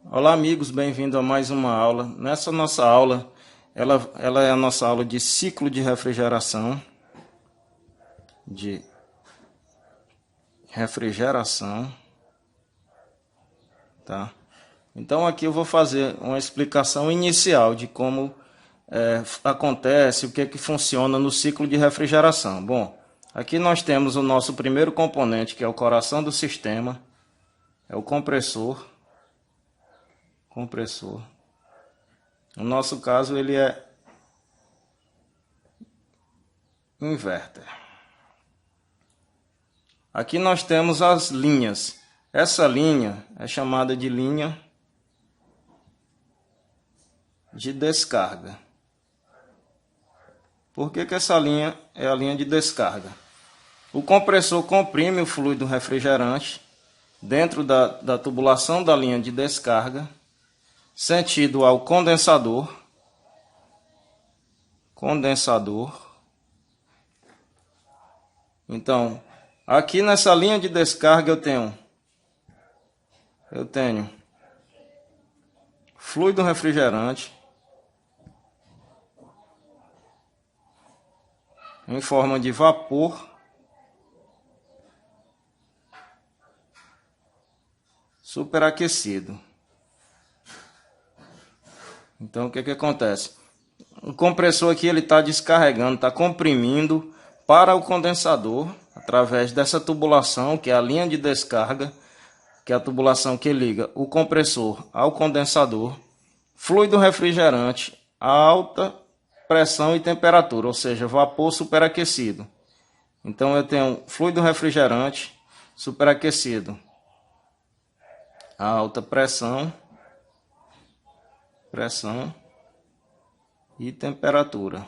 Olá amigos, bem-vindo a mais uma aula. Nessa nossa aula, ela é a nossa aula de ciclo de refrigeração, tá? Então aqui eu vou fazer uma explicação inicial de como acontece, o que é que funciona no ciclo de refrigeração. Bom, aqui nós temos o nosso primeiro componente, que é o coração do sistema, é o compressor. No nosso caso, ele é inverter. Aqui nós temos as linhas. Essa linha é chamada de linha de descarga. Por que essa linha é a linha de descarga? O compressor comprime o fluido refrigerante dentro da tubulação da linha de descarga, sentido ao condensador. Então, aqui nessa linha de descarga eu tenho fluido refrigerante em forma de vapor superaquecido. Então, o que acontece? O compressor aqui ele está descarregando, está comprimindo para o condensador através dessa tubulação, que é a linha de descarga, que é a tubulação que liga o compressor ao condensador, fluido refrigerante a alta pressão e temperatura, ou seja, vapor superaquecido. Então eu tenho fluido refrigerante superaquecido a alta pressão e temperatura.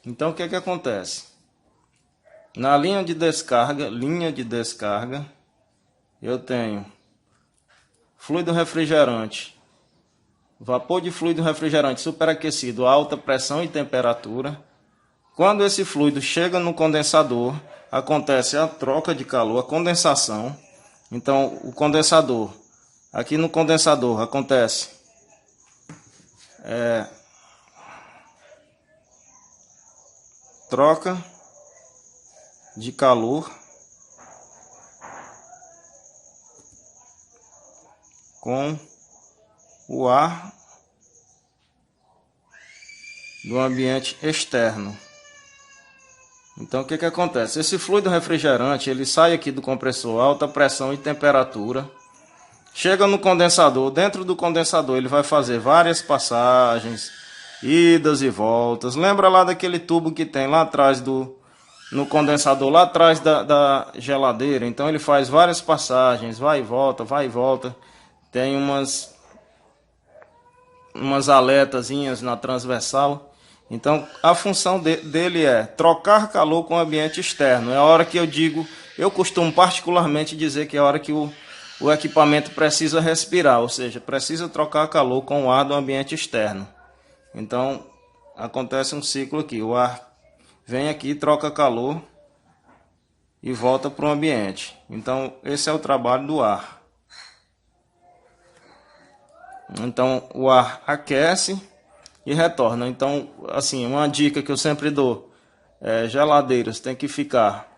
Então o que acontece? Na linha de descarga, eu tenho fluido refrigerante, vapor de fluido refrigerante superaquecido a alta pressão e temperatura. Quando esse fluido chega no condensador, acontece a troca de calor, a condensação. Então, aqui no condensador acontece troca de calor com o ar do ambiente externo. Então o que acontece? Esse fluido refrigerante ele sai aqui do compressor a alta pressão e temperatura, chega no condensador. Dentro do condensador ele vai fazer várias passagens, idas e voltas. Lembra lá daquele tubo que tem lá atrás no condensador, lá atrás da geladeira? Então ele faz várias passagens, vai e volta. Tem umas aletazinhas na transversal. Então a função dele é trocar calor com o ambiente externo. É a hora que eu costumo particularmente dizer que é a hora que o equipamento precisa respirar, ou seja, precisa trocar calor com o ar do ambiente externo. Então acontece um ciclo aqui, o ar vem aqui, troca calor e volta para o ambiente. Então esse é o trabalho do ar. Então o ar aquece e retorna. Então, assim, uma dica que eu sempre dou: geladeiras tem que ficar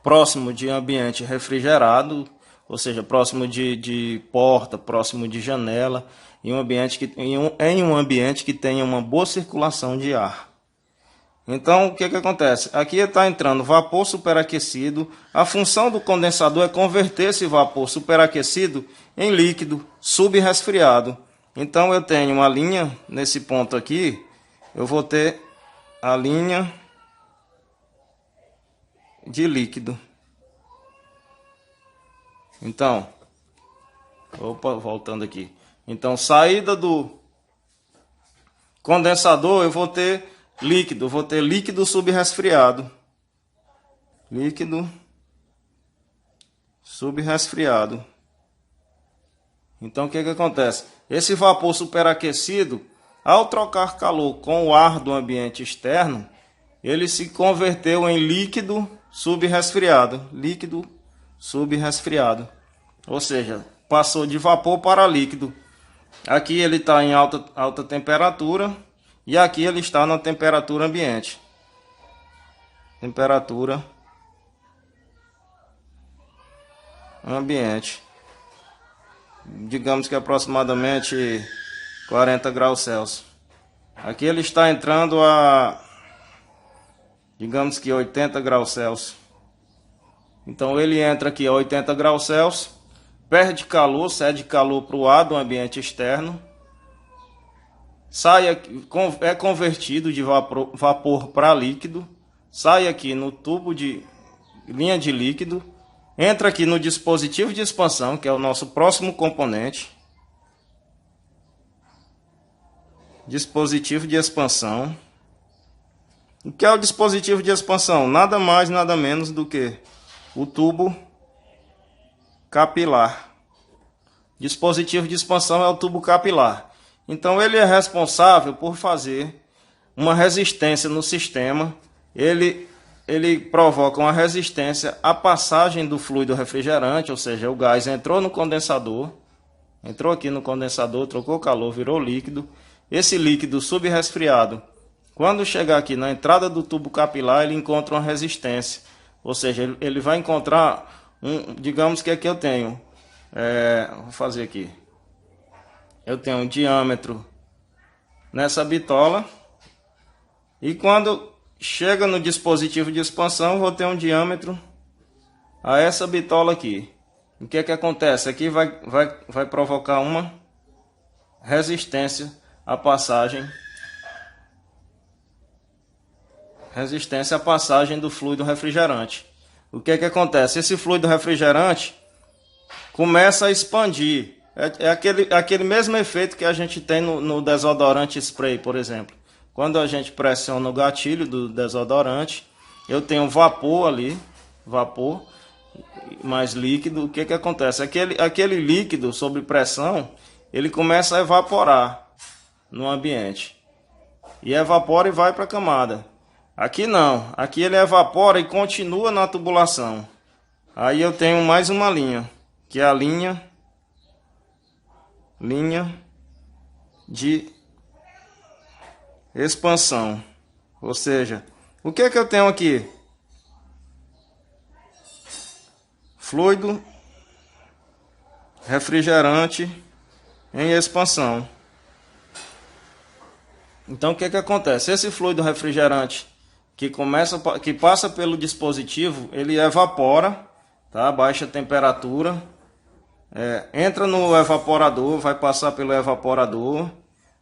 próximo de ambiente refrigerado, ou seja, próximo de porta, próximo de janela, em um ambiente que tenha uma boa circulação de ar. Então, o que acontece? Aqui está entrando vapor superaquecido. A função do condensador é converter esse vapor superaquecido em líquido subresfriado. Então, eu tenho uma linha, nesse ponto aqui, eu vou ter a linha de líquido. Então, voltando aqui. Então, saída do condensador, eu vou ter líquido subresfriado. Então o que acontece? Esse vapor superaquecido, ao trocar calor com o ar do ambiente externo, ele se converteu em líquido subresfriado, líquido subresfriado, ou seja, passou de vapor para líquido. Aqui ele está em alta temperatura e aqui ele está na temperatura ambiente. Temperatura ambiente. Digamos que aproximadamente 40 graus Celsius. Aqui ele está entrando a, digamos que 80 graus Celsius. Então ele entra aqui a 80 graus Celsius, perde calor, cede calor para o ar do ambiente externo, sai aqui, é convertido de vapor para líquido, sai aqui no tubo de linha de líquido, entra aqui no dispositivo de expansão, que é o nosso próximo componente. Dispositivo de expansão. O que é o dispositivo de expansão? Nada mais, nada menos do que o tubo capilar. Dispositivo de expansão é o tubo capilar. Então ele é responsável por fazer uma resistência no sistema. Ele provoca uma resistência à passagem do fluido refrigerante, ou seja, o gás entrou no condensador, entrou aqui no condensador, trocou calor, virou líquido. Esse líquido subresfriado, quando chegar aqui na entrada do tubo capilar, ele encontra uma resistência. Ou seja, ele vai encontrar digamos que aqui eu tenho, vou fazer aqui. Eu tenho um diâmetro nessa bitola. E quando chega no dispositivo de expansão, vou ter um diâmetro a essa bitola aqui. O que é que acontece? Aqui vai provocar uma resistência à passagem do fluido refrigerante. O que é que acontece? Esse fluido refrigerante começa a expandir. É aquele mesmo efeito que a gente tem no desodorante spray, por exemplo. Quando a gente pressiona o gatilho do desodorante, eu tenho vapor ali, vapor mais líquido. O que é que acontece? Aquele líquido sob pressão, ele começa a evaporar no ambiente. E evapora e vai para a camada. Aqui não. Aqui ele evapora e continua na tubulação. Aí eu tenho mais uma linha, que é a linha de expansão. Ou seja, o que é que eu tenho aqui? Fluido refrigerante em expansão. Então o que é que acontece? Esse fluido refrigerante que passa pelo dispositivo, ele evapora, tá? Baixa temperatura, entra no evaporador, vai passar pelo evaporador,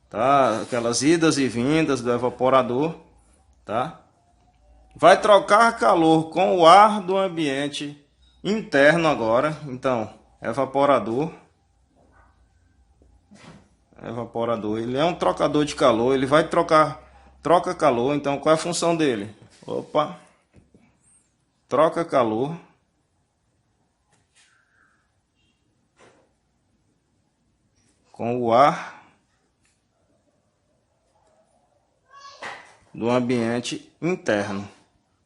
tá? Aquelas idas e vindas do evaporador, tá? Vai trocar calor com o ar do ambiente interno agora. Então, evaporador, ele é um trocador de calor, ele vai troca calor. Então qual é a função dele? Opa, troca calor com o ar do ambiente interno,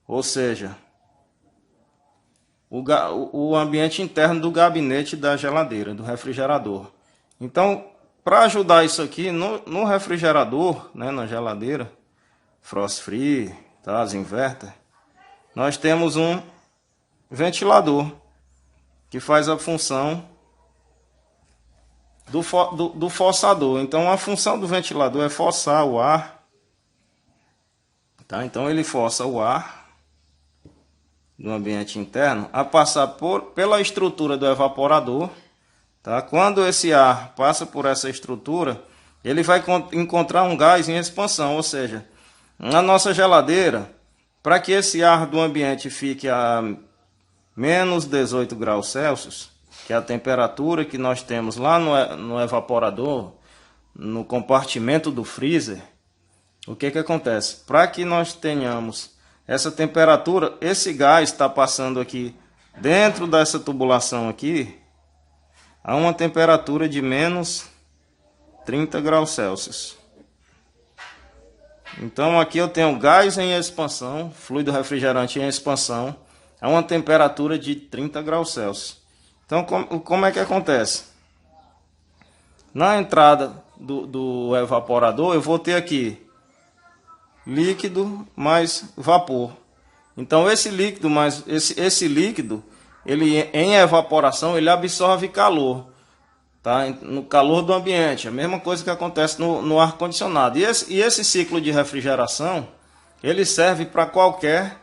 ou seja, o ambiente interno do gabinete da geladeira, do refrigerador. Então, para ajudar isso aqui, no refrigerador, né, na geladeira, frost free, tá, as inverter, nós temos um ventilador que faz a função do forçador. Então a função do ventilador é forçar o ar, tá? Então ele força o ar do ambiente interno a passar pela estrutura do evaporador, tá? Quando esse ar passa por essa estrutura, ele vai encontrar um gás em expansão, ou seja, na nossa geladeira, para que esse ar do ambiente fique a menos 18 graus Celsius, que é a temperatura que nós temos lá no evaporador, no compartimento do freezer, o que que acontece? Para que nós tenhamos essa temperatura, esse gás está passando aqui dentro dessa tubulação aqui a uma temperatura de menos 30 graus Celsius. Então aqui eu tenho gás em expansão, fluido refrigerante em expansão. a uma temperatura de 30 graus Celsius. Então, como é que acontece? Na entrada do evaporador, eu vou ter aqui líquido mais vapor. Então, esse líquido mais esse líquido, ele em evaporação, ele absorve calor, tá? No calor do ambiente. A mesma coisa que acontece no ar condicionado. E esse ciclo de refrigeração, ele serve para qualquer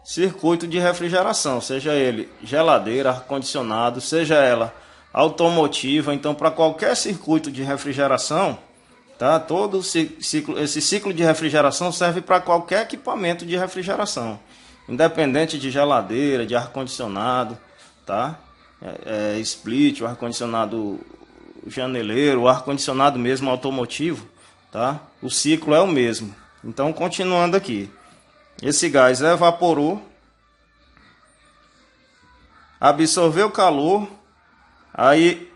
circuito de refrigeração, seja ele geladeira, ar-condicionado, seja ela automotiva. Então, para qualquer circuito de refrigeração, tá? Todo esse ciclo de refrigeração serve para qualquer equipamento de refrigeração, independente de geladeira, de ar-condicionado, tá? Split, o ar-condicionado janeleiro, o ar-condicionado mesmo automotivo, tá? O ciclo é o mesmo. Então, continuando aqui, esse gás evaporou, absorveu calor, aí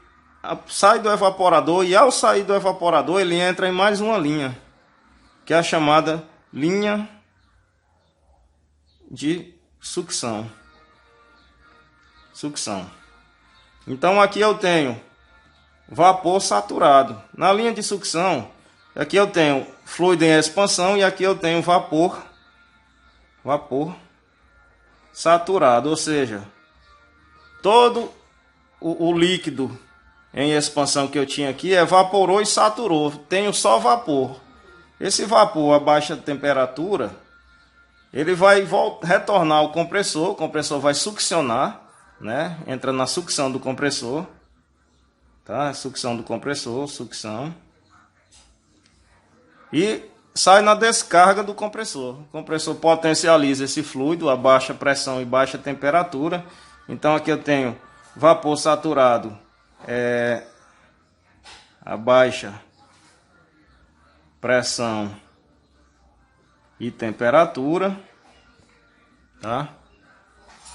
sai do evaporador, e ao sair do evaporador ele entra em mais uma linha, que é a chamada linha de sucção. Então aqui eu tenho vapor saturado. Na linha de sucção, aqui eu tenho fluido em expansão e aqui eu tenho vapor saturado, ou seja, todo o líquido em expansão que eu tinha aqui evaporou e saturou. Tenho só vapor. Esse vapor a baixa temperatura, ele vai retornar ao compressor. O compressor vai succionar, né? Entra na sucção do compressor, tá? Sucção do compressor, sucção. E sai na descarga do compressor. O compressor potencializa esse fluido a baixa pressão e baixa temperatura. Então aqui eu tenho vapor saturado a baixa pressão e temperatura, tá?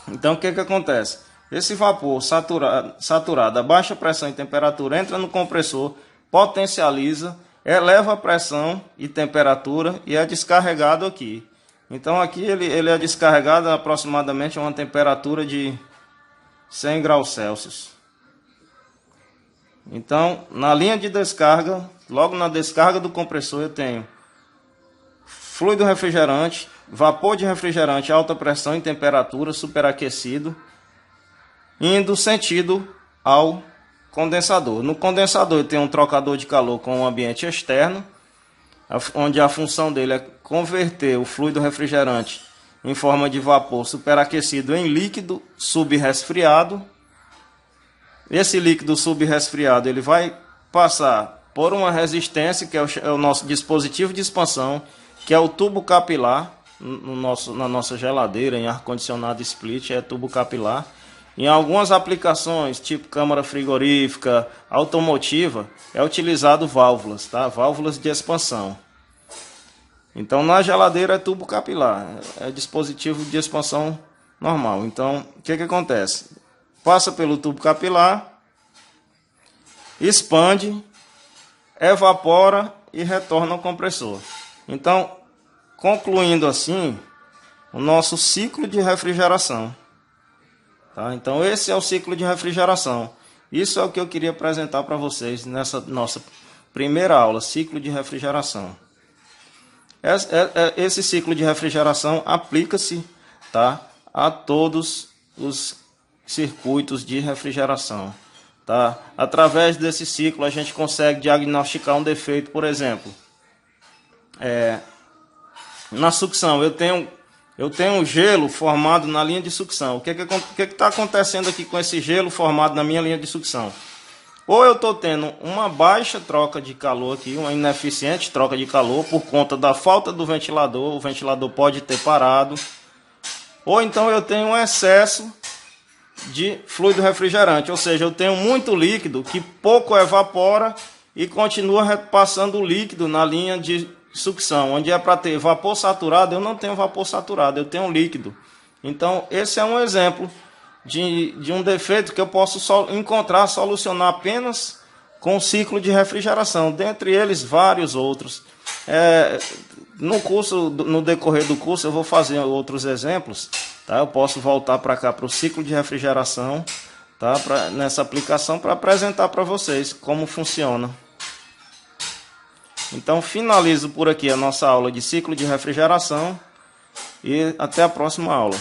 Então o que acontece? Esse vapor saturado a baixa pressão e temperatura entra no compressor, potencializa, eleva a pressão e temperatura e é descarregado aqui. Então aqui ele é descarregado aproximadamente a uma temperatura de 100 graus Celsius. Então, na linha de descarga, logo na descarga do compressor, eu tenho fluido refrigerante, vapor de refrigerante, alta pressão e temperatura, superaquecido, indo sentido ao condensador. No condensador eu tenho um trocador de calor com o ambiente externo, onde a função dele é converter o fluido refrigerante em forma de vapor superaquecido em líquido subresfriado. Esse líquido subresfriado ele vai passar por uma resistência, que é o nosso dispositivo de expansão, que é o tubo capilar. Na nossa geladeira, em ar-condicionado split, é tubo capilar. Em algumas aplicações, tipo câmara frigorífica, automotiva, é utilizado válvulas, tá? Válvulas de expansão. Então, na geladeira é tubo capilar, é dispositivo de expansão normal. Então, o que acontece? Passa pelo tubo capilar, expande, evapora e retorna ao compressor. Então, concluindo assim, o nosso ciclo de refrigeração. Tá? Então, esse é o ciclo de refrigeração. Isso é o que eu queria apresentar para vocês nessa nossa primeira aula, ciclo de refrigeração. Esse ciclo de refrigeração aplica-se, tá, a todos os circuitos de refrigeração. Tá? Através desse ciclo a gente consegue diagnosticar um defeito. Por exemplo, na sucção eu tenho gelo formado na linha de sucção. O que está acontecendo aqui com esse gelo formado na minha linha de sucção? Ou eu estou tendo uma baixa troca de calor aqui, uma ineficiente troca de calor por conta da falta do ventilador. O ventilador pode ter parado. Ou então eu tenho um excesso de fluido refrigerante, ou seja, eu tenho muito líquido que pouco evapora e continua passando o líquido na linha de sucção. Onde é para ter vapor saturado, eu não tenho vapor saturado, eu tenho líquido. Então, esse é um exemplo de um defeito que eu posso solucionar apenas com o ciclo de refrigeração. Dentre eles, vários outros. No curso, no decorrer do curso, eu vou fazer outros exemplos, tá? Eu posso voltar para cá para o ciclo de refrigeração, tá? Nessa aplicação para apresentar para vocês como funciona. Então finalizo por aqui a nossa aula de ciclo de refrigeração e até a próxima aula.